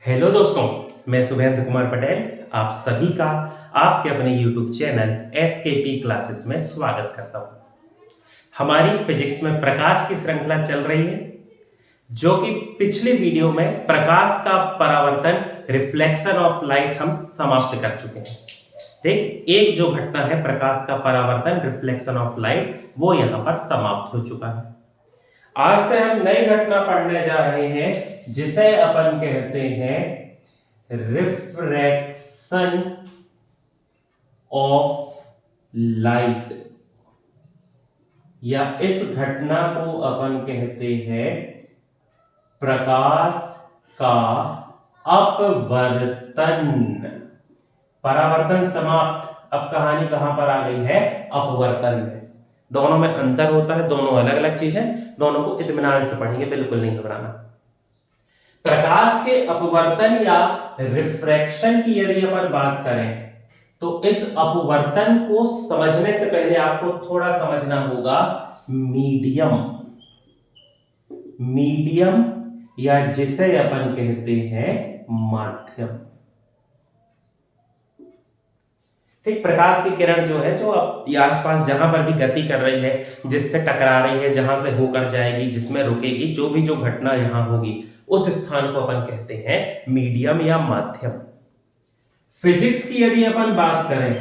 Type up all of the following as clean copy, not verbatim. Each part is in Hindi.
हेलो दोस्तों, मैं शुभेंद्र कुमार पटेल आप सभी का आपके अपने YouTube चैनल एसकेपी क्लासेस में स्वागत करता हूं। हमारी फिजिक्स में प्रकाश की श्रृंखला चल रही है, जो कि पिछले वीडियो में प्रकाश का परावर्तन रिफ्लेक्शन ऑफ लाइट हम समाप्त कर चुके हैं। ठीक, एक जो घटना है प्रकाश का परावर्तन रिफ्लेक्शन ऑफ लाइट, वो यहां पर समाप्त हो चुका है। आज से हम नई घटना पढ़ने जा रहे हैं जिसे अपन कहते हैं रिफ्रैक्शन ऑफ लाइट, या इस घटना को अपन कहते हैं प्रकाश का अपवर्तन। परावर्तन समाप्त, अब कहानी कहां पर आ गई है? अपवर्तन में। दोनों में अंतर होता है, दोनों अलग अलग चीजें, दोनों को इत्मीनान से पढ़ेंगे, बिल्कुल नहीं घबराना। प्रकाश के अपवर्तन या रिफ्रैक्शन की यदि अपन बात करें तो इस अपवर्तन को समझने से पहले आपको थोड़ा समझना होगा मीडियम। मीडियम या जिसे अपन कहते हैं माध्यम। ठीक, प्रकाश की किरण जो है, जो आसपास जहां पर भी गति कर रही है, जिससे टकरा रही है, जहां से होकर जाएगी, जिसमें रुकेगी, जो भी जो घटना यहां होगी, उस स्थान को अपन कहते हैं मीडियम या माध्यम। फिजिक्स की यदि अपन बात करें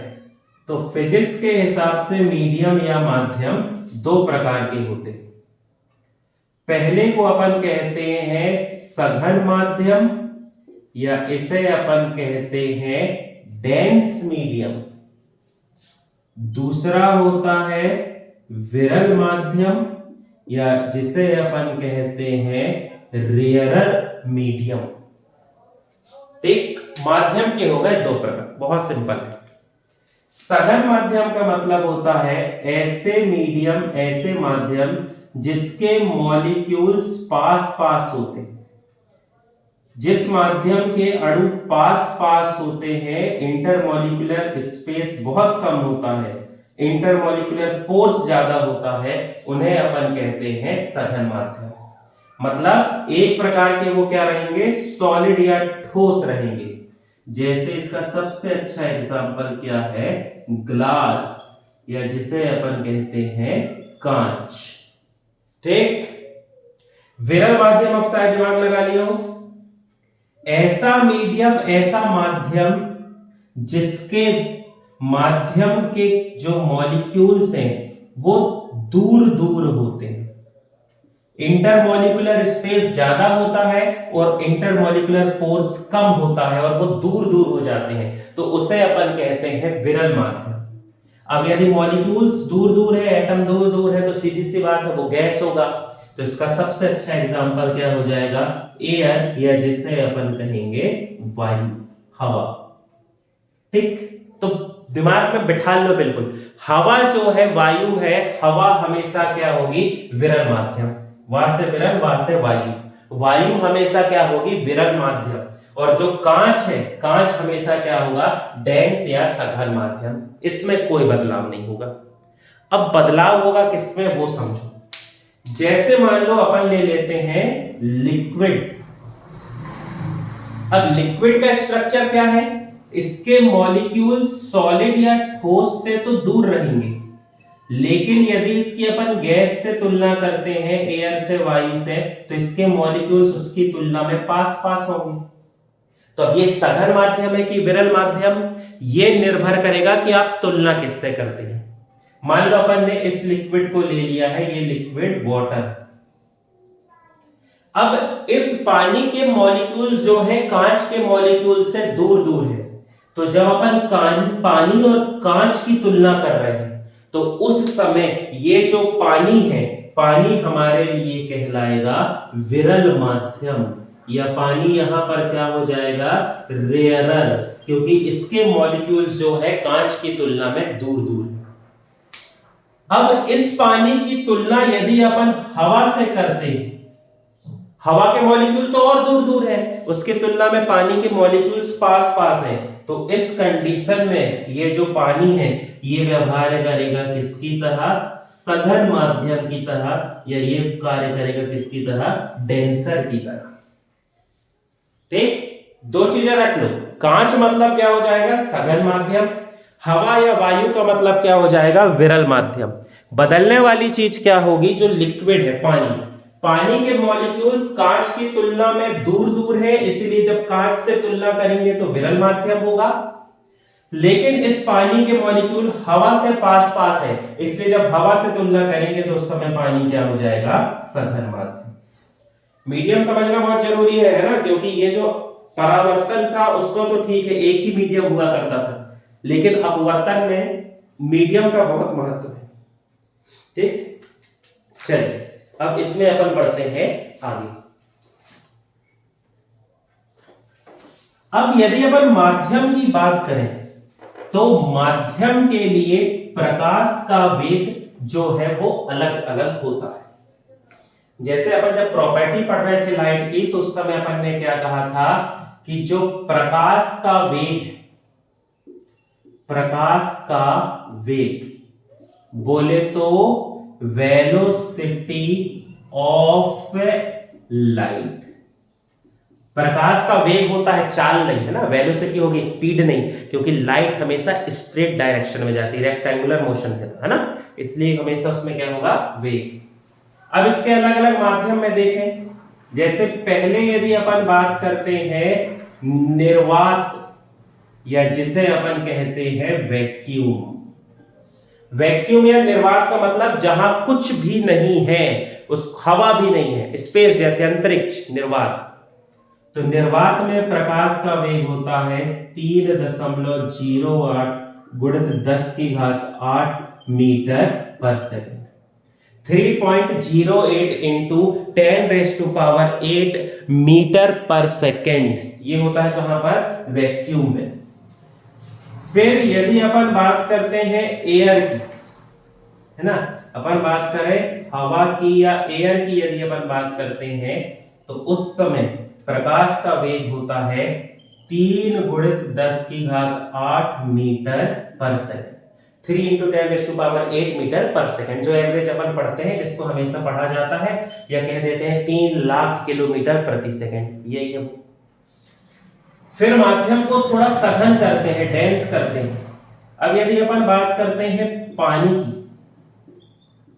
तो फिजिक्स के हिसाब से मीडियम या माध्यम दो प्रकार के होते हैं। पहले को अपन कहते हैं सघन माध्यम, या इसे अपन कहते हैं डेंस मीडियम। दूसरा होता है विरल माध्यम, या जिसे अपन कहते हैं रेयरर मीडियम। एक माध्यम के हो गए दो प्रकार, बहुत सिंपल है। सघन माध्यम का मतलब होता है ऐसे मीडियम, ऐसे माध्यम जिसके मॉलिक्यूल्स पास पास होते हैं। जिस माध्यम के अणु पास पास होते हैं, इंटरमॉलिक्यूलर स्पेस बहुत कम होता है, इंटरमॉलिक्यूलर फोर्स ज्यादा होता है, उन्हें अपन कहते हैं सघन माध्यम। मतलब एक प्रकार के वो क्या रहेंगे? सॉलिड या ठोस रहेंगे। जैसे इसका सबसे अच्छा एग्जांपल क्या है? ग्लास, या जिसे अपन कहते हैं कांच। ठीक, विरल माध्यम अब शायद दिमाग लगा लिया हो। ऐसा मीडियम, ऐसा माध्यम जिसके माध्यम के जो मॉलिक्यूल्स हैं वो दूर दूर होते हैं। इंटरमॉलिक्यूलर स्पेस ज्यादा होता है और इंटरमॉलिक्यूलर फोर्स कम होता है, और वो दूर दूर हो जाते हैं, तो उसे अपन कहते हैं विरल माध्यम। अब यदि मॉलिक्यूल्स दूर दूर है, एटम दूर दूर है, तो सीधी सी बात है वो गैस होगा। तो इसका सबसे अच्छा एग्जांपल क्या हो जाएगा? एयर, या जिसे अपन कहेंगे वायु, हवा। ठीक, तो दिमाग में बिठा लो बिल्कुल, हवा जो है, वायु है, हवा हमेशा क्या होगी? विरल माध्यम। वहां से विरल, वहां से वायु। वायु हमेशा क्या होगी? विरल माध्यम। और जो कांच है, कांच हमेशा क्या होगा? डेंस या सघन माध्यम। इसमें कोई बदलाव नहीं होगा। अब बदलाव होगा किसमें, वो समझो। जैसे मान लो अपन ले लेते हैं लिक्विड। अब लिक्विड का स्ट्रक्चर क्या है? इसके मॉलिक्यूल सॉलिड या ठोस से तो दूर रहेंगे, लेकिन यदि इसकी अपन गैस से तुलना करते हैं, एयर से, वायु से, तो इसके मॉलिक्यूल्स उसकी तुलना में पास पास होंगे। तो अब ये सघन माध्यम है कि विरल माध्यम, ये निर्भर करेगा कि आप तुलना किससे करते हैं। मान लो अपन ने इस लिक्विड को ले लिया है, ये लिक्विड वाटर। अब इस पानी के मॉलिक्यूल्स जो है कांच के मॉलिक्यूल से दूर दूर है, तो जब अपन पानी और कांच की तुलना कर रहे हैं, तो उस समय ये जो पानी है, पानी हमारे लिए कहलाएगा विरल माध्यम, या पानी यहां पर क्या हो जाएगा? रेयरर, क्योंकि इसके मॉलिक्यूल्स जो है कांच की तुलना में दूर दूर है। अब इस पानी की तुलना यदि अपन हवा से करते हैं, हवा के मॉलिक्यूल तो और दूर दूर है, उसकी तुलना में पानी के मॉलिक्यूल्स पास पास हैं, तो इस कंडीशन में ये जो पानी है ये व्यवहार करेगा किसकी तरह? सघन माध्यम की तरह, या ये कार्य करेगा किसकी तरह? डेंसर की तरह। ठीक, दो चीजें रख लो, कांच मतलब क्या हो जाएगा, सघन माध्यम, हवा या वायु का मतलब क्या हो जाएगा, विरल माध्यम। बदलने वाली चीज क्या होगी, जो लिक्विड है, पानी, पानी के मॉलिक्यूल्स कांच की तुलना में दूर दूर है, इसलिए जब कांच से तुलना करेंगे तो विरल माध्यम होगा। लेकिन इस पानी के मॉलिक्यूल हवा से पास पास है, इसलिए जब हवा से तुलना करेंगे तो उस समय पानी क्या हो जाएगा, सघन माध्यम। मीडियम समझना बहुत जरूरी है ना, क्योंकि ये जो परावर्तन था उसको तो ठीक है, एक ही मीडियम हुआ करता था, लेकिन अपवर्तन में मीडियम का बहुत महत्व है। ठीक, चलिए अब इसमें अपन बढ़ते हैं आगे। अब यदि अपन माध्यम की बात करें तो माध्यम के लिए प्रकाश का वेग जो है वो अलग अलग होता है। जैसे अपन जब प्रॉपर्टी पढ़ रहे थे लाइट की, तो उस समय अपन ने क्या कहा था कि जो प्रकाश का वेग, प्रकाश का वेग बोले तो वेलोसिटी ऑफ लाइट, प्रकाश का वेग होता है, चाल नहीं है ना, वेलोसिटी होगी, स्पीड नहीं, क्योंकि लाइट हमेशा स्ट्रेट डायरेक्शन में जाती है, रेक्टेंगुलर मोशन है ना, इसलिए हमेशा उसमें क्या होगा, वेग। अब इसके अलग अलग माध्यम में देखें, जैसे पहले यदि अपन बात करते हैं निर्वात, या जिसे अपन कहते हैं वैक्यूम। वैक्यूम या निर्वात का मतलब जहां कुछ भी नहीं है, उस हवा भी नहीं है, स्पेस जैसे अंतरिक्ष, निर्वात। तो निर्वात में प्रकाश का वेग होता है 3.08 गुणित 10⁸ मीटर पर सेकंड। 3.08 इंटू 10⁸ मीटर पर सेकेंड, ये होता है कहां पर, वैक्यूम में। फिर यदि अपन बात करते हैं एयर की, है ना, अपन बात करें हवा की या एयर की, यदि अपन बात करते हैं तो उस समय प्रकाश का वेग होता है 3 गुणित 10⁸ मीटर पर सेकंड। 3 इंटू 10⁸ मीटर पर सेकंड, जो एवरेज अपन पढ़ते हैं, जिसको हमेशा पढ़ा जाता है, या कह देते हैं 3 लाख किलोमीटर प्रति सेकंड, यही है। फिर माध्यम को थोड़ा सघन करते हैं, डेंस करते हैं। अब यदि अपन बात करते हैं पानी की,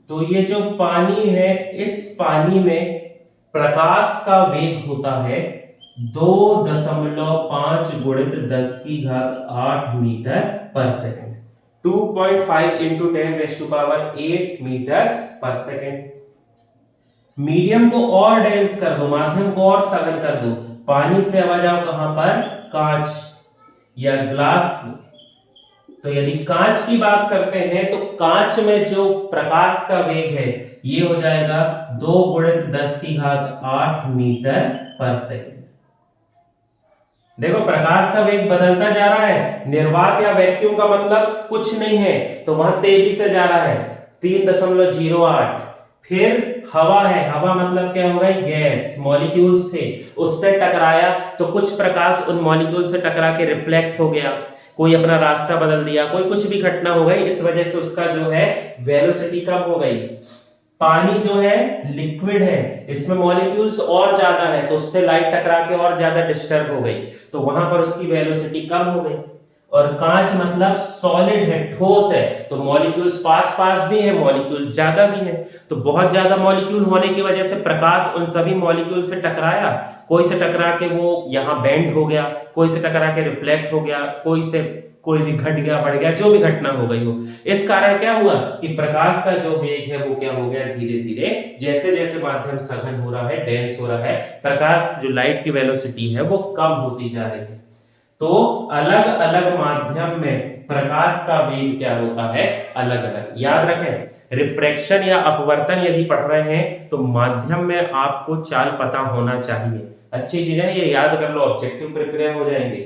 तो ये जो पानी है, इस पानी में प्रकाश का वेग होता है 2.5 गुणित 10⁸ मीटर पर सेकंड, 2.5 इंटू 10⁸ मीटर पर सेकंड। मीडियम को और डेंस कर दो, माध्यम को और सघन कर दो, पानी से आ जाओ कहां पर, कांच या ग्लास में। तो यदि कांच की बात करते हैं तो कांच में जो प्रकाश का वेग है ये हो जाएगा 2 गुणित 10⁸ मीटर पर सेकंड। देखो प्रकाश का वेग बदलता जा रहा है, निर्वात या वैक्यूम का मतलब कुछ नहीं है, तो वहां तेजी से जा रहा है 3.08। फिर हवा है, हवा मतलब क्या होगा, गैस, मॉलिक्यूल्स थे, उससे टकराया तो कुछ प्रकाश उन मॉलिक्यूल से टकरा के रिफ्लेक्ट हो गया, कोई अपना रास्ता बदल दिया, कोई कुछ भी घटना हो गई, इस वजह से उसका जो है वेलोसिटी कम हो गई। पानी जो है लिक्विड है, इसमें मॉलिक्यूल्स और ज्यादा है, तो उससे लाइट टकरा के और ज्यादा डिस्टर्ब हो गई, तो वहां पर उसकी वेलोसिटी कम हो गई। और कांच मतलब सॉलिड है, ठोस है, तो मॉलिक्यूल्स पास पास भी है, मॉलिक्यूल्स ज्यादा भी है, तो बहुत ज्यादा मॉलिक्यूल होने की वजह से प्रकाश उन सभी मॉलिक्यूल से टकराया, कोई से टकरा के वो यहां बेंड हो गया, कोई से टकरा के रिफ्लेक्ट हो गया, कोई भी घट गया, बढ़ गया, जो भी घटना हो गई हो। इस कारण क्या हुआ कि प्रकाश का जो वेग है वो क्या हो गया, धीरे धीरे जैसे जैसे माध्यम सघन हो रहा है, डेंस हो रहा है, प्रकाश जो लाइट की वेलोसिटी है वो कम होती जा रही है। तो अलग अलग माध्यम में प्रकाश का वेग क्या होता है, अलग अलग। याद रखें, रिफ्रैक्शन या अपवर्तन यदि पढ़ रहे हैं तो माध्यम में आपको चाल पता होना चाहिए। अच्छी चीज है, ये याद कर लो, ऑब्जेक्टिव प्रिपेयर हो जाएंगे।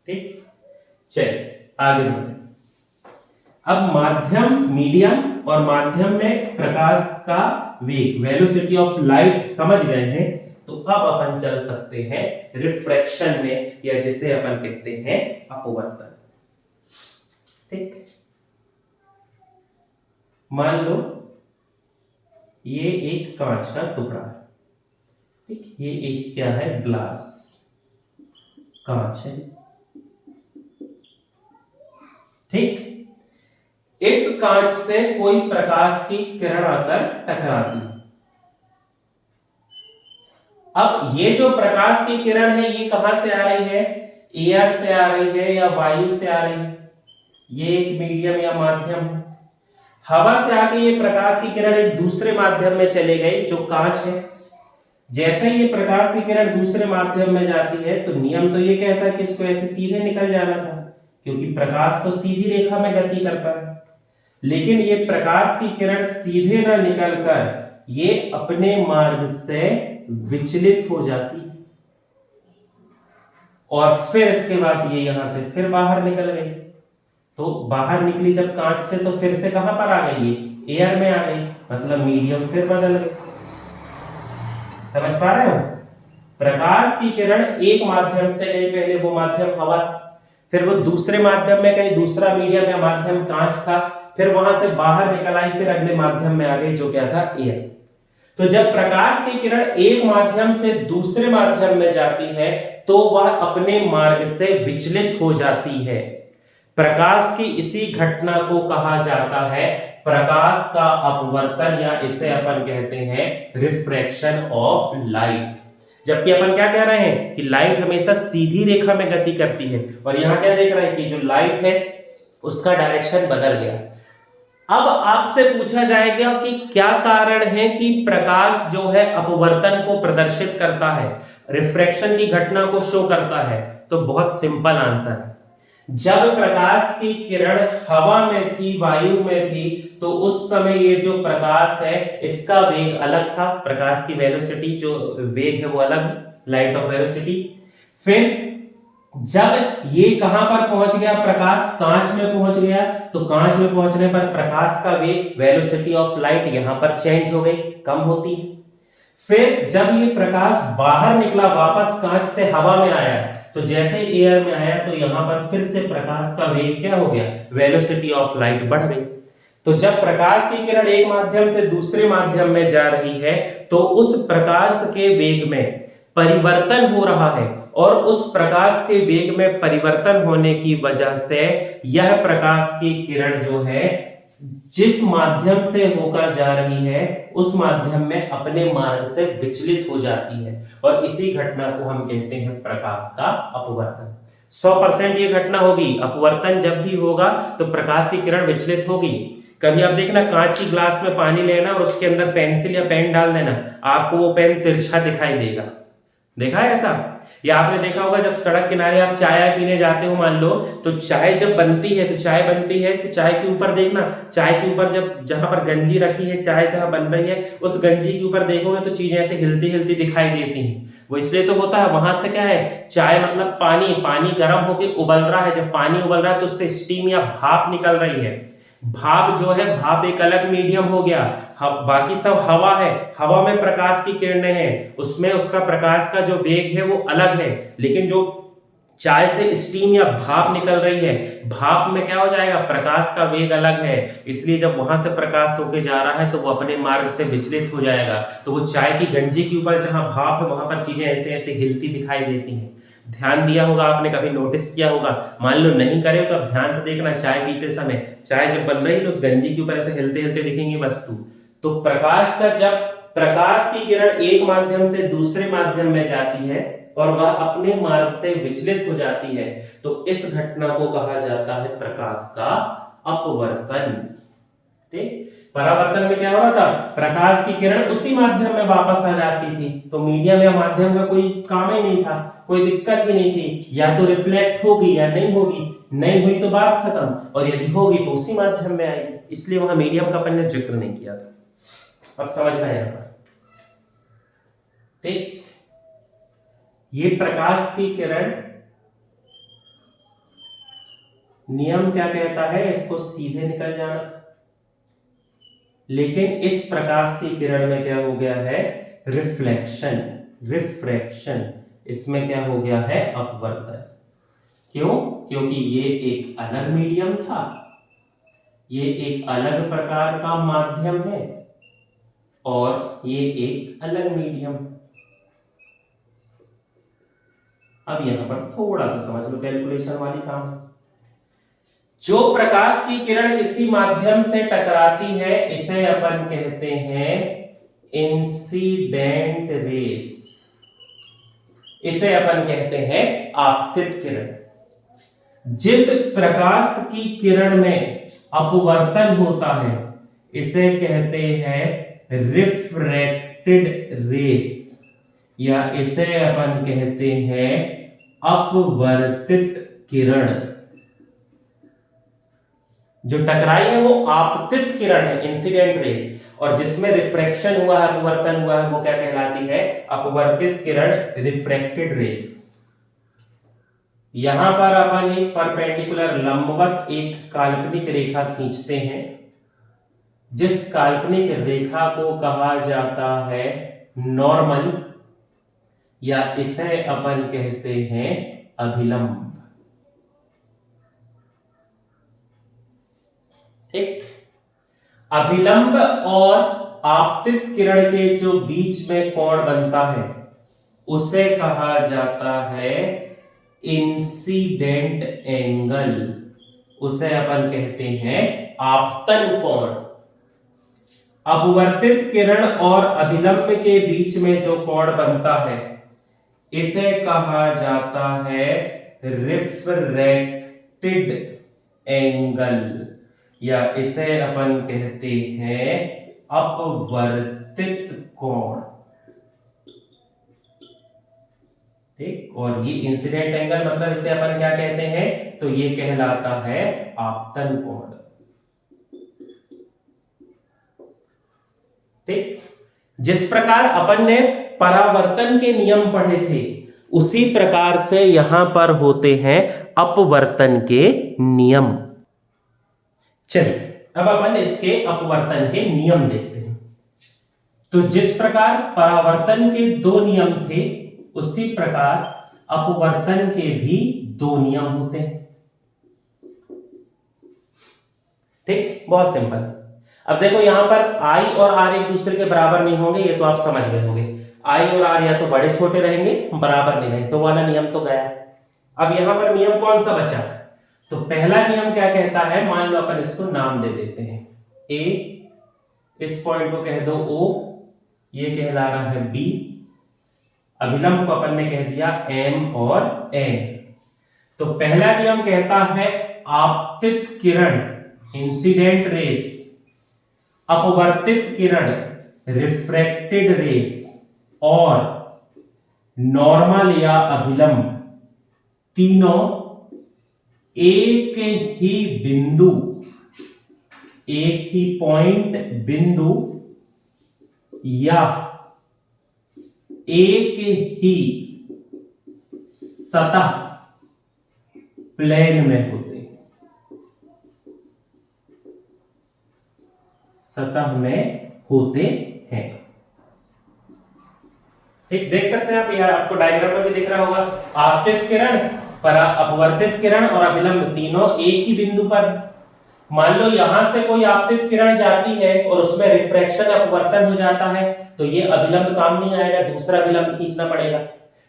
ठीक, चलिए आगे बढ़ते। अब माध्यम, मीडियम और माध्यम में प्रकाश का वेग, वेलोसिटी ऑफ लाइट समझ गए हैं, तो अब अपन चल सकते हैं रिफ्रैक्शन में, या जिसे अपन कहते हैं अपवर्तन। ठीक, मान लो ये एक कांच का टुकड़ा है, ठीक, ये एक क्या है, ग्लास, कांच है। ठीक, इस कांच से कोई प्रकाश की किरण आकर टकराती है। अब ये जो प्रकाश की किरण है ये कहां से आ रही है? एयर से आ रही है या वायु से आ रही है? ये एक मीडियम या माध्यम है। हवा से आके ये प्रकाश की किरण एक दूसरे माध्यम में चले गई जो कांच है। जैसे ही ये प्रकाश की किरण दूसरे माध्यम में जाती है तो नियम तो ये कहता है कि इसको ऐसे सीधे निकल जाना था, क्योंकि प्रकाश तो सीधी रेखा में गति करता है। लेकिन ये प्रकाश की किरण सीधे न निकलकर ये अपने मार्ग से विचलित हो जाती है और फिर इसके बाद ये यहां से फिर बाहर निकल गई। तो बाहर निकली जब कांच से तो फिर से कहां पर आ गई? ये एयर में आ गई, मतलब मीडियम फिर बदल गई। समझ पा रहे हो? प्रकाश की किरण एक माध्यम से गई, पहले वो माध्यम हवा, फिर वो दूसरे माध्यम में गई, दूसरा मीडियम या माध्यम कांच था, फिर वहां से बाहर निकल आई, फिर अगले माध्यम में आ गई जो क्या था? एयर। तो जब प्रकाश की किरण एक माध्यम से दूसरे माध्यम में जाती है तो वह अपने मार्ग से विचलित हो जाती है। प्रकाश की इसी घटना को कहा जाता है प्रकाश का अपवर्तन, या इसे अपन कहते हैं रिफ्रैक्शन ऑफ लाइट। जबकि अपन क्या कह रहे हैं कि लाइट हमेशा सीधी रेखा में गति करती है, और यहां क्या देख रहे हैं कि जो लाइट है उसका डायरेक्शन बदल गया। अब आपसे पूछा जाएगा कि क्या कारण है कि प्रकाश जो है अपवर्तन को प्रदर्शित करता है, रिफ्रैक्शन की घटना को शो करता है? तो बहुत सिंपल आंसर है, जब प्रकाश की किरण हवा में थी, वायु में थी, तो उस समय ये जो प्रकाश है इसका वेग अलग था, प्रकाश की वेलोसिटी जो वेग है वो अलग, लाइट ऑफ वेलोसिटी। फिर जब ये कहां पर पहुंच गया, प्रकाश कांच में पहुंच गया, तो कांच में पहुंचने पर प्रकाश का वेग, वेलोसिटी ऑफ लाइट यहां पर चेंज हो गई, कम होती है। फिर जब ये प्रकाश बाहर निकला, वापस कांच से हवा में आया, तो जैसे एयर में आया तो यहां पर फिर से प्रकाश का वेग क्या हो गया? वेलोसिटी ऑफ लाइट बढ़ गई। तो जब प्रकाश की किरण एक माध्यम से दूसरे माध्यम में जा रही है तो उस प्रकाश के वेग में परिवर्तन हो रहा है, और उस प्रकाश के वेग में परिवर्तन होने की वजह से यह प्रकाश की किरण जो है जिस माध्यम से होकर जा रही है उस माध्यम में अपने मार्ग से विचलित हो जाती है, और इसी घटना को हम कहते हैं प्रकाश का अपवर्तन। 100% ये घटना होगी, अपवर्तन जब भी होगा तो प्रकाश की किरण विचलित होगी। कभी आप देखना, कांच की ग्लास में पानी लेना और उसके अंदर पेंसिल या पेन डाल देना, आपको वो पेन तिरछा दिखाई देगा। देखा है ऐसा? या आपने देखा होगा जब सड़क किनारे आप चाय पीने जाते हो, मान लो, तो चाय जब बनती है तो चाय चाय के ऊपर देखना, चाय के ऊपर जब जहां पर गंजी रखी है, चाय जहां बन रही है, उस गंजी के ऊपर देखोगे तो चीजें ऐसे हिलती हिलती दिखाई देती हैं। वो इसलिए तो होता है, वहां से क्या है, चाय मतलब पानी गर्म होके उबल रहा है, जब पानी उबल रहा है तो उससे स्टीम या भाप निकल रही है। भाप जो है, भाप एक अलग मीडियम हो गया, बाकी सब हवा है, हवा में प्रकाश की किरणें हैं, उसमें उसका प्रकाश का जो वेग है वो अलग है। लेकिन जो चाय से स्टीम या भाप निकल रही है, भाप में क्या हो जाएगा, प्रकाश का वेग अलग है, इसलिए जब वहां से प्रकाश होके जा रहा है तो वो अपने मार्ग से विचलित हो जाएगा। तो वो चाय की गंजी के ऊपर जहां भाप है वहां पर चीजें ऐसे ऐसे हिलती दिखाई देती हैं। ध्यान दिया होगा आपने, कभी नोटिस किया होगा, मान लो नहीं करे तो आप ध्यान से देखना, चाय पीते समय चाय जब बन रही तो उस गंजी के ऊपर ऐसे हिलते हिलते दिखेंगी वस्तु। तो प्रकाश का, जब प्रकाश की किरण एक माध्यम से दूसरे माध्यम में जाती है और वह अपने मार्ग से विचलित हो जाती है, तो इस घटना को कहा जाता है प्रकाश का अपवर्तन। ठीक, परावर्तन में क्या हो रहा था, प्रकाश की किरण उसी माध्यम में वापस आ जाती थी, तो मीडियम या माध्यम का कोई काम ही नहीं था, कोई दिक्कत ही नहीं थी, या तो रिफ्लेक्ट होगी या नहीं होगी, नहीं हुई तो बात खत्म, और यदि होगी तो उसी माध्यम में आएगी, इसलिए वहां मीडियम का अपन ने जिक्र नहीं किया था। अब समझना है यहां पर। ठीक, ये प्रकाश की किरण, नियम क्या कहता है, इसको सीधे निकल जाना था, लेकिन इस प्रकाश की किरण में क्या हो गया है, रिफ्लेक्शन, रिफ्रैक्शन, इसमें क्या हो गया है, अपवर्तन। क्यों? क्योंकि ये एक अलग मीडियम था, ये एक अलग प्रकार का माध्यम है, और ये एक अलग मीडियम। अब यहां पर थोड़ा सा समझ लो कैलकुलेशन वाली काम। जो प्रकाश की किरण किसी माध्यम से टकराती है इसे अपन कहते हैं इंसिडेंट रेस, इसे अपन कहते हैं आपतित किरण। जिस प्रकाश की किरण में अपवर्तन होता है इसे कहते हैं रिफ्रैक्टेड रेस, या इसे अपन कहते हैं अपवर्तित किरण। जो टकराई है वो आपतित किरण है, इंसिडेंट रेस, और जिसमें रिफ्रैक्शन हुआ है, अपवर्तन हुआ है, वो क्या कहलाती है? अपवर्तित किरण, रिफ्रैक्टेड रेस। यहां पर अपन एक परपेंडिकुलर लंबवत एक काल्पनिक रेखा खींचते हैं, जिस काल्पनिक रेखा को कहा जाता है नॉर्मल, या इसे अपन कहते हैं अभिलंब। ठीक, अभिलंब और आपतित किरण के जो बीच में कोण बनता है उसे कहा जाता है इंसिडेंट एंगल, उसे अपन कहते हैं आपतन कोण। अपवर्तित किरण और अभिलंब के बीच में जो कोण बनता है इसे कहा जाता है रिफ्रैक्टेड एंगल, या इसे अपन कहते हैं अपवर्तित कोण। ठीक, और ये इंसिडेंट एंगल मतलब इसे अपन क्या कहते हैं? तो ये कहलाता है आपतन कोण। ठीक, जिस प्रकार अपन ने परावर्तन के नियम पढ़े थे उसी प्रकार से यहां पर होते हैं अपवर्तन के नियम। चलिए अब अपन इसके अपवर्तन के नियम देखते हैं। तो जिस प्रकार परावर्तन के दो नियम थे उसी प्रकार अपवर्तन के भी दो नियम होते हैं। ठीक, बहुत सिंपल। अब देखो यहां पर I और R एक दूसरे के बराबर नहीं होंगे, ये तो आप समझ गए होंगे। I और R या तो बड़े छोटे रहेंगे, बराबर नहीं रहेंगे, तो वाला नियम तो गया। अब यहां पर नियम कौन सा बचा? तो पहला नियम क्या कहता है? मान लो अपन इसको नाम दे देते हैं A, इस पॉइंट को कह दो O, ये कहला रहा है B, अभिलंब को अपन ने कह दिया M और N। तो पहला नियम कहता है आपतित किरण इंसिडेंट रेस, अपवर्तित किरण रिफ्रैक्टेड रेस, और नॉर्मल या अभिलंब तीनों एक ही बिंदु, एक ही पॉइंट बिंदु या एक ही सतह प्लेन में होते हैं, सतह में होते हैं। ठीक, देख सकते हैं आप, यार आपको डायग्राम में भी दिख रहा होगा। आपतित किरण, अपवर्तित किरण और अभिलंब तीनों एक ही बिंदु पर। मान लो यहां से कोई आपतित किरण जाती है और उसमें रिफ्रैक्शन अपवर्तन हो जाता है, तो ये अभिलंब काम नहीं आएगा, दूसरा अभिलंब खींचना पड़ेगा,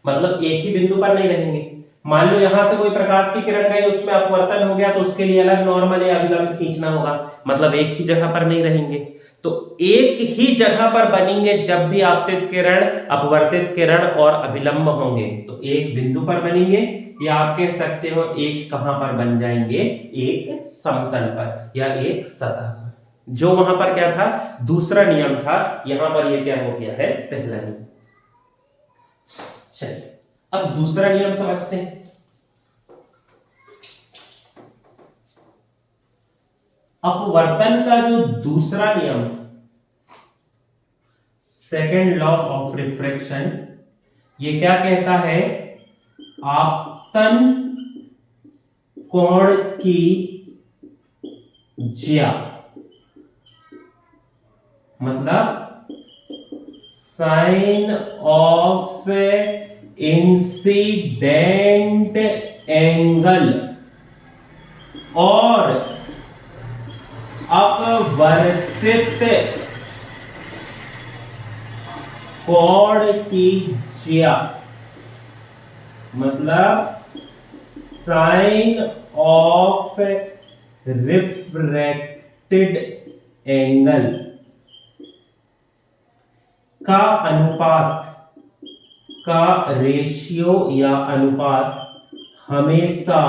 मतलब एक ही बिंदु पर नहीं रहेंगे। मान लो यहां से कोई प्रकाश की किरण गई, उसमें अपवर्तन हो गया, तो उसके लिए अलग नॉर्मल या अभिलंब खींचना होगा, मतलब एक ही जगह पर नहीं रहेंगे। तो एक ही जगह पर बनेंगे जब भी आपतित किरण, अपवर्तित किरण और अभिलंब होंगे, तो एक बिंदु पर बनेंगे, या आप कह सकते हो एक कहां पर बन जाएंगे? एक समतल पर या एक सतह पर। जो वहां पर क्या था? दूसरा नियम था, यहां पर ये क्या हो गया है? पहला नियम। चलिए अब दूसरा नियम समझते हैं। अपवर्तन का जो दूसरा नियम, सेकेंड लॉ ऑफ रिफ्रैक्शन, ये क्या कहता है? आपतन कोण की ज्या, मतलब साइन ऑफ इंसिडेंट एंगल और अपवर्तित कोण की ज्या मतलब साइन ऑफ रिफ्रैक्टेड एंगल का अनुपात का रेशियो या अनुपात हमेशा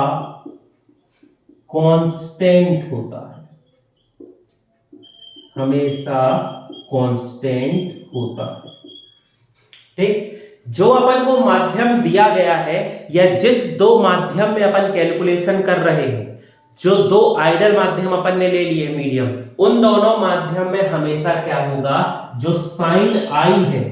कांस्टेंट होता है, हमेशा कांस्टेंट होता है। ठीक, जो अपन को माध्यम दिया गया है या जिस दो माध्यम में अपन कैलकुलेशन कर रहे हैं, जो दो आइडियल माध्यम अपन ने ले लिए मीडियम, उन दोनों माध्यम में हमेशा क्या होगा, जो साइन आई है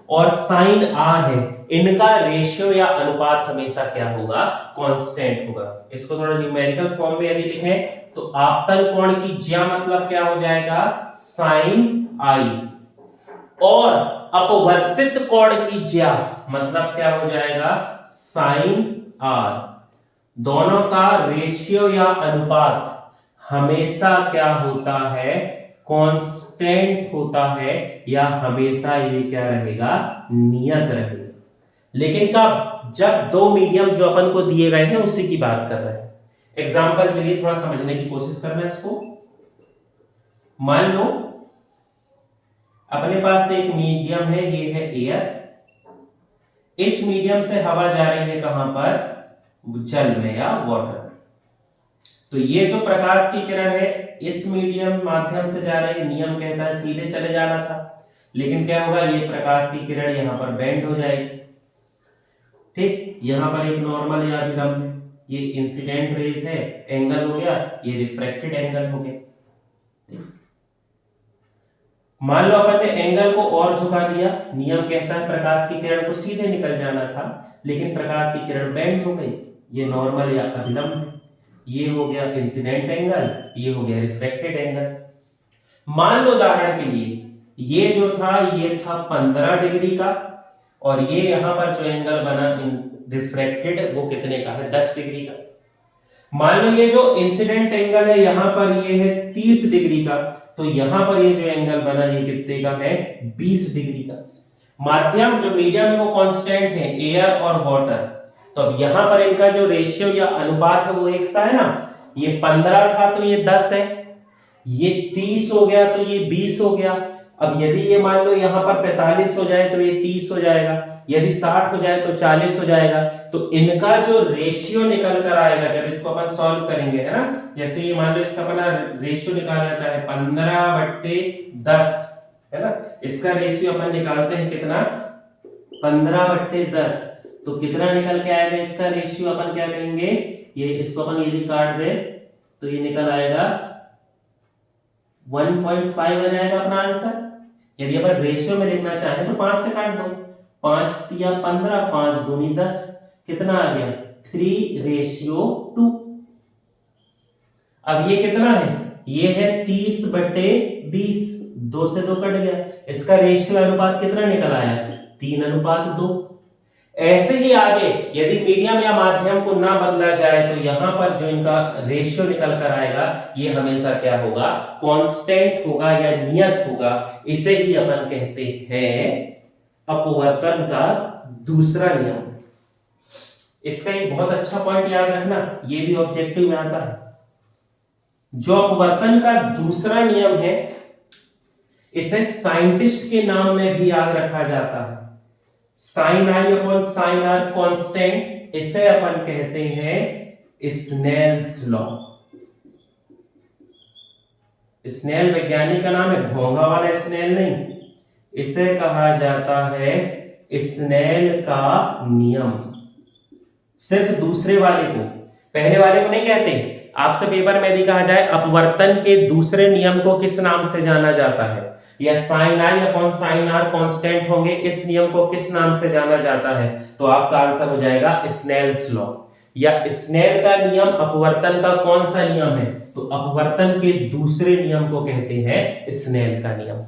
और साइन आर है, इनका रेशियो या अनुपात हमेशा क्या होगा, कांस्टेंट होगा। इसको थोड़ा न्यूमेरिकल फॉर्म में यदि लिखें तो आपतन कोण की ज्या मतलब क्या हो जाएगा, साइन आई, और अपवर्तित कोण की ज्या मतलब क्या हो जाएगा, साइन आर। दोनों का रेशियो या अनुपात हमेशा क्या होता है, कांस्टेंट होता है, या हमेशा ये क्या रहेगा, नियत रहेगा। लेकिन कब, जब दो मीडियम जो अपन को दिए गए हैं उसी की बात कर रहे हैं। एग्जांपल के लिए थोड़ा समझने की कोशिश करना इसको। मान लो अपने पास एक मीडियम है, ये है एयर। इस मीडियम से हवा जा रही है कहां पर, जल में या वाटर में। तो ये जो प्रकाश की किरण है इस मीडियम माध्यम से जा रही है, नियम कहता है सीधे चले जाना था, लेकिन क्या होगा, ये प्रकाश की किरण यहां पर बेंड हो जाएगी। ठीक, यहां पर एक नॉर्मल या अभिलंब है, ये इंसिडेंट रेज है, एंगल हो गया, ये रिफ्रैक्टेड एंगल हो गया। ठीक, मान लो अपन ने एंगल को और झुका दिया, नियम कहता है प्रकाश की किरण को सीधे निकल जाना था, लेकिन प्रकाश की किरण बेंड हो गई, ये नॉर्मल या अभिलंब है, ये हो गया इंसिडेंट एंगल, ये हो गया रिफ्रैक्टेड एंगल। मान लो उदाहरण के लिए ये जो था ये था 15 डिग्री का, और ये यहां पर जो एंगल बना रिफ्रैक्टेड वो कितने का है, 10 डिग्री का। मान लो ये जो इंसिडेंट एंगल है यहां पर ये है 30 डिग्री का, तो यहां पर ये जो एंगल बना ये कितने का है, 20 डिग्री का। माध्यम जो मीडियम है वो कांस्टेंट है, एयर और वाटर, तो अब यहां पर इनका जो रेशियो या अनुपात है वो एक सा है ना, ये 15 था तो ये 10 है, ये 30 हो गया तो ये 20 हो गया। अब यदि ये मान लो यहां पर 45 हो जाए तो ये 30 हो जाएगा, यदि 60 हो जाए तो 40 हो जाएगा। तो इनका जो रेशियो निकल कर आएगा जब इसको अपन सॉल्व करेंगे, है ना, जैसे ये मान लो इसका अपना रेशियो निकालना चाहे 15/10, है ना, इसका रेशियो अपन निकालते हैं कितना, 15/10, तो कितना निकल के आएगा इसका रेशियो, अपन क्या कहेंगे, ये इसको अपन यदि काट दे तो ये निकल आएगा 1.5 आ जाएगा अपना आंसर। यदि अपन रेशियो में लिखना चाहें तो 5 से काट दो, 5 या 15, 5 दूनी 10, कितना आ गया, 3:2। अब ये कितना है, ये है 30/20, 2 से 2 कट गया, इसका रेशियो अनुपात कितना निकल आया, 3:2। ऐसे ही आगे यदि मीडियम या माध्यम को ना बदला जाए तो यहां पर जो इनका रेशियो निकल कर आएगा ये हमेशा क्या होगा, कांस्टेंट होगा या नियत होगा। इसे ही अपन कहते हैं अपवर्तन का दूसरा नियम। इसका एक बहुत अच्छा पॉइंट याद रखना, ये भी ऑब्जेक्टिव में आता है। जो अपवर्तन का दूसरा नियम है इसे साइंटिस्ट के नाम में भी याद रखा जाता है, sine i upon sine r constant, इसे अपन कहते हैं स्नेल्स लॉ। स्नेल वैज्ञानिक का नाम है, भोंगा वाला स्नेल नहीं, इसे कहा जाता है स्नेल का नियम। सिर्फ दूसरे वाले को, पहले वाले को नहीं कहते। आपसे पेपर में यदि कहा जाए अपवर्तन के दूसरे नियम को किस नाम से जाना जाता है, या sine i upon sine r constant होंगे, इस नियम को किस नाम से जाना जाता है, तो आपका आंसर हो जाएगा स्नेल्स लॉ। या स्नेल का नियम अपवर्तन का कौन सा नियम है, तो अपवर्तन के दूसरे नियम को कहते हैं स्नेल का नियम।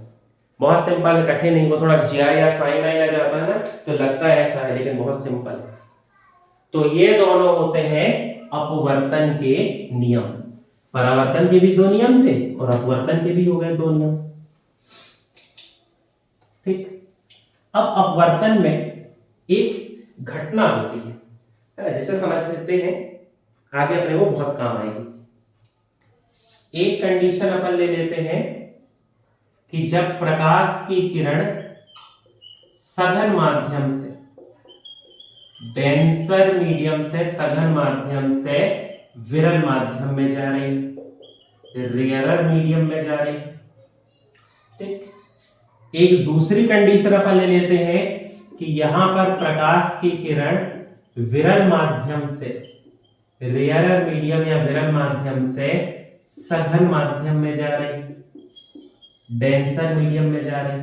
बहुत सिंपल है, कठिन नहीं, वो थोड़ा ज्या या साइन आई आ जाता है ना तो लगता है ऐसा है, लेकिन बहुत सिंपल है। तो ये दोनों होते हैं अपवर्तन के नियम। परावर्तन के भी 2 नियम थे और अपवर्तन के भी हो गए 2 नियम। ठीक, अब अपवर्तन में एक घटना होती है, है ना, जिसे समझ लेते हैं आगे अपने को बहुत काम आएगी। एक कंडीशन अपन ले लेते हैं कि जब प्रकाश की किरण सघन माध्यम से, डेंसर मीडियम से सघन माध्यम से विरल माध्यम में जा रही है, रेयरर मीडियम में जा रही है, ठीक। एक दूसरी कंडीशन अपन ले लेते हैं कि यहां पर प्रकाश की किरण विरल माध्यम से, रेयरर मीडियम या विरल माध्यम से सघन माध्यम में जा रही, डेंसर मीडियम में जा रही,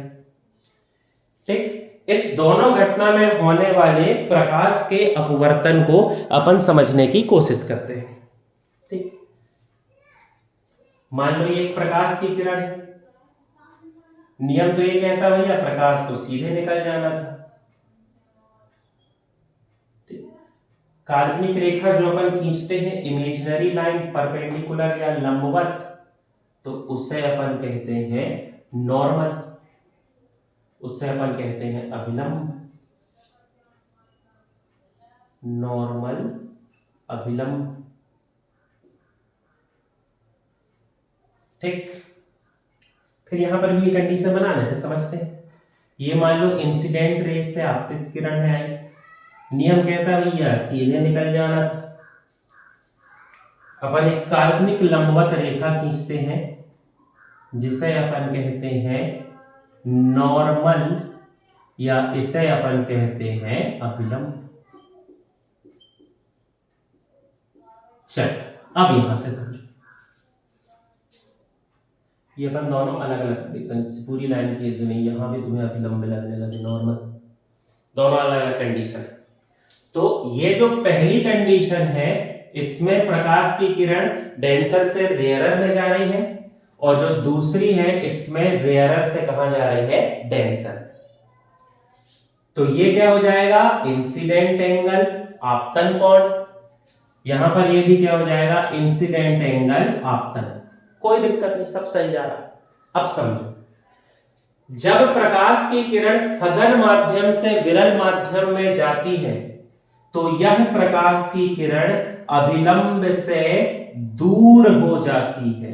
ठीक। इस दोनों घटना में होने वाले प्रकाश के अपवर्तन को अपन समझने की कोशिश करते हैं, ठीक। मान लो ये एक प्रकाश की किरण है, नियम तो ये कहता भैया प्रकाश को सीधे निकल जाना था, ठीक। काल्पनिक रेखा जो अपन खींचते हैं, इमेजिनरी लाइन परपेंडिकुलर या लंबवत, तो उसे अपन कहते हैं नॉर्मल, उससे अपन कहते हैं अभिलंब, नॉर्मल अभिलंब, ठीक। फिर यहां पर भी ये कंडीशन बना लेते, समझते हैं। ये मान लो इंसिडेंट रे से आपतित किरण है आई, नियम कहता है भैया सीधे निकल जाना था, अपन एक काल्पनिक लंबवत रेखा खींचते हैं जिसे अपन कहते हैं नॉर्मल या इसे अपन कहते हैं अभिलंब। चल अब यहां से समझो, ये अपन दोनों अलग अलग कंडीशन, पूरी लाइन खींच नहीं, यहां भी तुम्हें अभिलंब लगने लगे, नॉर्मल, दोनों अलग अलग कंडीशन। तो ये जो पहली कंडीशन है इसमें प्रकाश की किरण डेंसर से रेयरर में जा रही है, और जो दूसरी है इसमें रेयरर से कहां जा रही है, डेंसर। तो ये क्या हो जाएगा, इंसिडेंट एंगल, आपतन कोण, यहां पर ये भी क्या हो जाएगा, इंसिडेंट एंगल, आपतन, कोई दिक्कत नहीं, सब सही जा रहा। अब समझो, जब प्रकाश की किरण सघन माध्यम से विरल माध्यम में जाती है तो यह प्रकाश की किरण अभिलंब से दूर हो जाती है।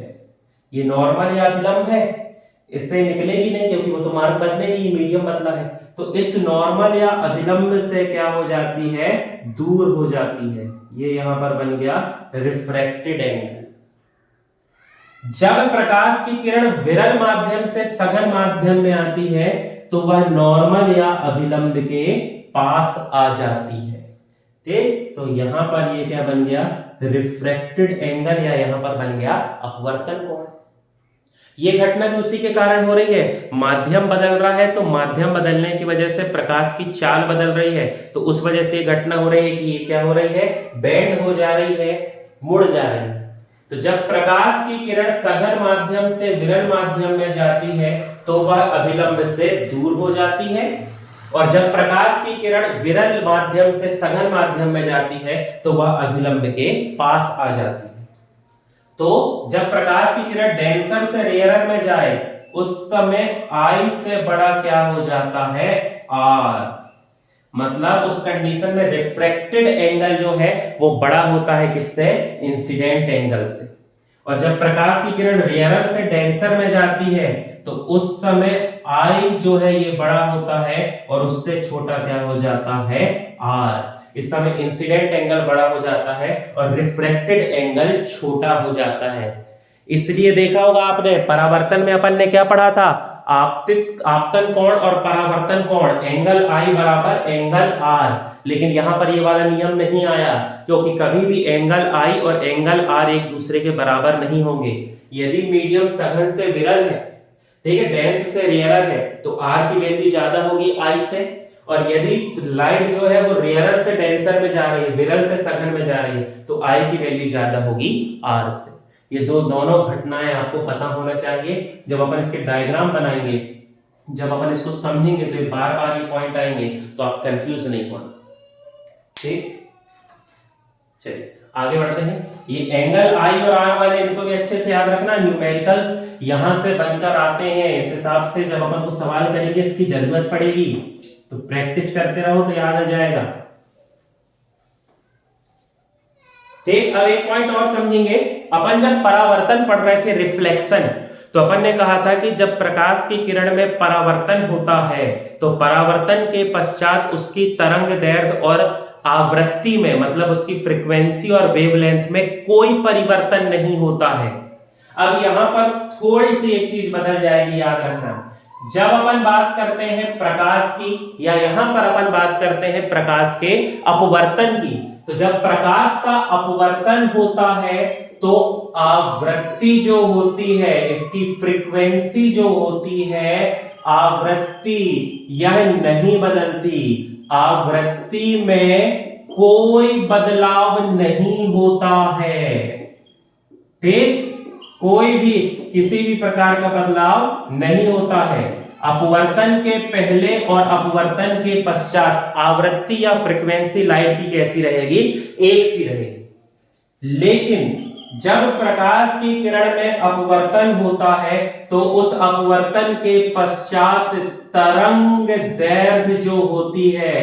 ये नॉर्मल या अभिलंब है, इससे निकलेगी नहीं क्योंकि वो तो मार्ग बदलेगी, मीडियम बदला है, तो इस नॉर्मल या अभिलंब से क्या हो जाती है, दूर हो जाती है। ये यहां पर बन गया रिफ्रैक्टेड एंगल। जब प्रकाश की किरण विरल माध्यम से सघन माध्यम में आती है तो वह नॉर्मल या अभिलंब के पास आ जाती है, ठीक। तो यहां पर ये क्या बन गया, रिफ्रैक्टेड एंगल, या यहां पर बन गया अपवर्तन कोण। ये घटना भी उसी के कारण हो रही है, माध्यम बदल रहा है तो माध्यम बदलने की वजह से प्रकाश की चाल बदल रही है, तो उस वजह से ये घटना हो रही है कि ये क्या हो रही है, बेंड हो जा रही है, मुड़ जा रही है। तो जब प्रकाश की किरण सघन माध्यम से विरल माध्यम में जाती है तो वह अभिलंब से दूर हो जाती है, और जब प्रकाश की किरण विरल माध्यम से सघन माध्यम में जाती है तो वह अभिलंब के पास आ जाती है। तो जब प्रकाश की किरण डेंसर से रेयरर में जाए उस समय I से बड़ा क्या हो जाता है, R, मतलब उस कंडीशन में रिफ्रैक्टेड एंगल जो है वो बड़ा होता है किससे, इंसिडेंट एंगल से। और जब प्रकाश की किरण रेयरर से डेंसर में जाती है तो उस समय I जो है ये बड़ा होता है और उससे छोटा क्या हो जाता है, R। इस समय इंसिडेंट एंगल बड़ा हो जाता है और रिफ्रैक्टेड एंगल छोटा हो जाता है। इसलिए देखा होगा आपने परावर्तन में अपन ने क्या पढ़ा था, आपतन कोण और परावर्तन कोण, एंगल I बराबर एंगल R। लेकिन यहां पर ये वाला नियम नहीं आया क्योंकि कभी भी एंगल I और एंगल R एक दूसरे के बराबर नहीं होंगे। यदि मीडियम सघन से विरल है, ठीक है, डेंस से रेयरर है, तो R की वैल्यू ज्यादा होगी I से, और यदि लाइट जो है वो रेयरर से डेंसर में जा रही है, विरल से सघन में जा रही है, तो I की वैल्यू ज्यादा होगी R से। ये दोनों घटनाएं आपको पता होना चाहिए। जब अपन इसके डायग्राम बनाएंगे, जब अपन इसको समझेंगे तो बार बार ये पॉइंट आएंगे तो आप कंफ्यूज नहीं होना, ठीक। चलिए आगे बढ़ते हैं। ये एंगल I और R वाले इनको भी अच्छे से याद रखना, न्यूमेरिकल्स यहां से बनकर आते हैं, इस हिसाब से जब अपन को सवाल करेंगे इसकी जरूरत पड़ेगी तो प्रैक्टिस करते रहो तो याद आ जाएगा। ठीक, अब एक पॉइंट और समझेंगे। अपन जब परावर्तन पढ़ रहे थे, रिफ्लेक्शन, तो अपन ने कहा था कि जब प्रकाश की किरण में परावर्तन होता है तो परावर्तन के पश्चात उसकी तरंग दैर्ध्य और आवृत्ति में, मतलब उसकी फ्रीक्वेंसी और वेवलेंथ में कोई परिवर्तन नहीं होता है। अब यहां पर थोड़ी सी एक चीज बदल जाएगी, याद रखना। जब अपन बात करते हैं प्रकाश की, या यहां पर अपन बात करते हैं प्रकाश के अपवर्तन की, तो जब प्रकाश का अपवर्तन होता है तो आवृत्ति जो होती है, इसकी फ्रीक्वेंसी जो होती है, आवृत्ति यह नहीं बदलती। आवृत्ति में कोई बदलाव नहीं होता है। ठीक, कोई भी किसी भी प्रकार का बदलाव नहीं होता है। अपवर्तन के पहले और अपवर्तन के पश्चात आवृत्ति या फ्रीक्वेंसी लाइट की कैसी रहेगी? एक सी रहेगी। लेकिन जब प्रकाश की किरण में अपवर्तन होता है तो उस अपवर्तन के पश्चात तरंग दैर्ध्य जो होती है,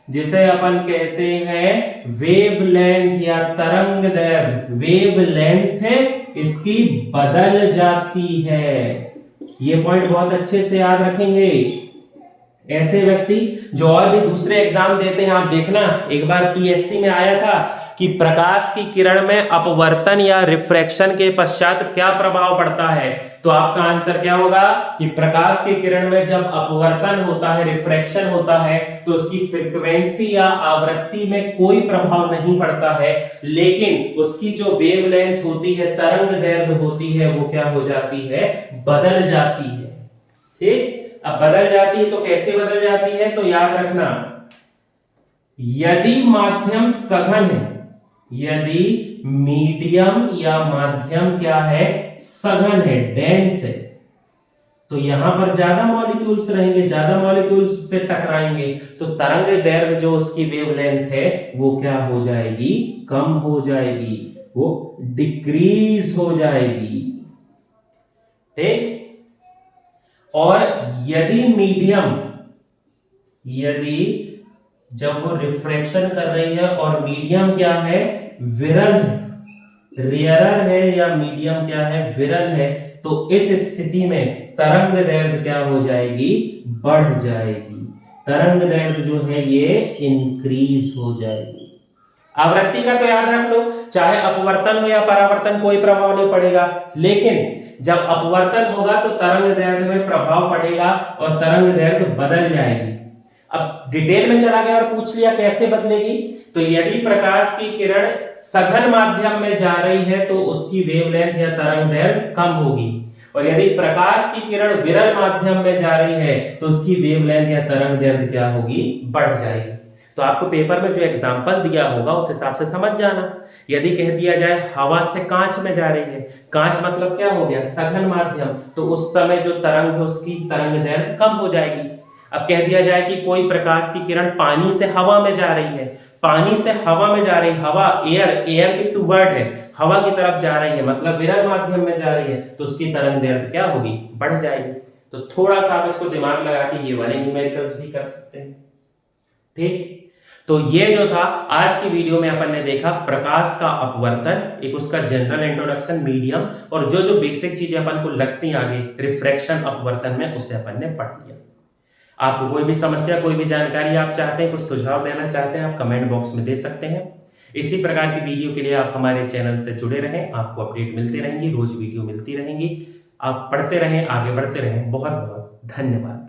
जिसे अपन कहते हैं वेवलेंथ या तरंग दैर्ध्य, वेवलेंथ इसकी बदल जाती है। ये पॉइंट बहुत अच्छे से याद रखेंगे। ऐसे व्यक्ति जो और भी दूसरे एग्जाम देते हैं, आप देखना, एक बार पीएससी में आया था कि प्रकाश की किरण में अपवर्तन या रिफ्रैक्शन के पश्चात क्या प्रभाव पड़ता है, तो आपका आंसर क्या होगा कि प्रकाश की किरण में जब अपवर्तन होता है, रिफ्रैक्शन होता है, तो उसकी फ्रीक्वेंसी या आवृत्ति में कोई प्रभाव नहीं पड़ता है, लेकिन उसकी जो वेवलेंथ होती है, तरंग दैर्ध्य होती है, वो क्या हो जाती है? बदल जाती है। ठीक, अब बदल जाती है तो कैसे बदल जाती है? तो याद रखना, यदि माध्यम सघन है, यदि मीडियम या माध्यम क्या है? सघन है, डेंस है, तो यहां पर ज्यादा मॉलिक्यूल्स रहेंगे, ज्यादा मॉलिक्यूल्स से टकराएंगे, तो तरंग दैर्ध्य जो उसकी वेवलेंथ है वो क्या हो जाएगी? कम हो जाएगी, वो डिक्रीज हो जाएगी। ठीक, और यदि मीडियम, यदि जब वो रिफ्रैक्शन कर रही है और मीडियम क्या है? विरल है, रेयरर है, या मीडियम क्या है? विरल है, तो इस स्थिति में तरंग दैर्ध्य क्या हो जाएगी? बढ़ जाएगी। तरंग दैर्ध्य जो है ये इंक्रीज हो जाएगी। आवृत्ति का तो याद रख लो, चाहे अपवर्तन हो या परावर्तन कोई प्रभाव नहीं पड़ेगा, लेकिन जब अपवर्तन होगा तो तरंग दैर्ध्य में प्रभाव पड़ेगा और तरंग दैर्ध्य बदल जाएगी। अब डिटेल में चला गया और पूछ लिया कैसे बदलेगी, तो यदि प्रकाश की किरण सघन माध्यम में जा रही है तो उसकी वेवलेंथ या तरंग दैर्ध्य कम होगी, और यदि प्रकाश की किरण विरल माध्यम में जा रही है तो उसकी वेवलेंथ या तरंग दैर्ध्य क्या होगी? बढ़ जाएगी। तो आपको पेपर में जो एग्जांपल दिया होगा उस हिसाब से समझ जाना। यदि कह दिया जाए हवा से कांच में जा रही है, कांच मतलब क्या हो गया? सघन माध्यम, तो उस समय जो तरंग है उसकी तरंग दैर्ध्य कम हो जाएगी। अब कह दिया जाए कि कोई प्रकाश की किरण पानी से हवा में जा रही है, पानी से हवा में जा रही, हवा एयर, एयर की टू वर्ड है, हवा की तरफ जा रही है, मतलब विरल माध्यम में जा रही है, तो उसकी तरंग दैर्ध्य क्या होगी? बढ़ जाएगी। तो थोड़ा सा आप इसको दिमाग लगा के ये वाले न्यूमेरिकल्स भी कर सकते हैं। ठीक, तो ये जो था आज की वीडियो में अपन ने देखा प्रकाश का अपवर्तन, एक उसका जनरल इंट्रोडक्शन, मीडियम, और जो जो बेसिक चीजें अपन को लगती आगे रिफ्रैक्शन अपवर्तन में, उसे अपन ने पढ़ लिया। आपको कोई भी समस्या, कोई भी जानकारी आप चाहते हैं, कुछ सुझाव देना चाहते हैं, आप कमेंट बॉक्स में दे सकते हैं। इसी प्रकार की वीडियो के लिए आप हमारे चैनल से जुड़े रहें, आपको अपडेट मिलती रहेंगी, रोज वीडियो मिलती रहेंगी। आप पढ़ते रहें, आगे बढ़ते रहें। बहुत बहुत धन्यवाद।